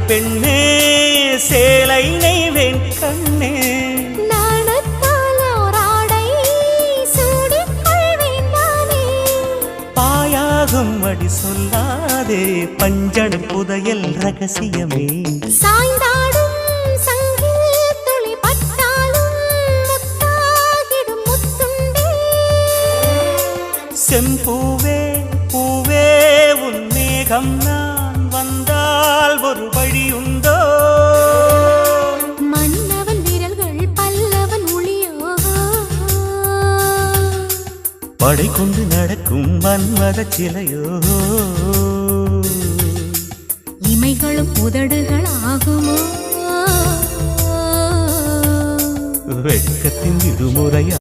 பெண்ணே சேலை நெய்வேன் கண்ணே பாயாகும் அடி சொல்லாதே பஞ்சணம் புதையல் ரகசியமே சாய்ந்தாடும் சங்கில் துளி பட்டாலும் முத்தாகிடும் முத்துண்டே செம்பூவே பூவே உன் மேகம் நான் வந்தால் ஒரு வழி உண்டோ மன்னவன் விரல்கள் பல்லவன் ஒளியோ படை கொண்டு நடக்கும் மன்மத சிலையோ இமைகளும் உதடுகள் ஆகுமோ வெட்கத்தின் விடுமுறையா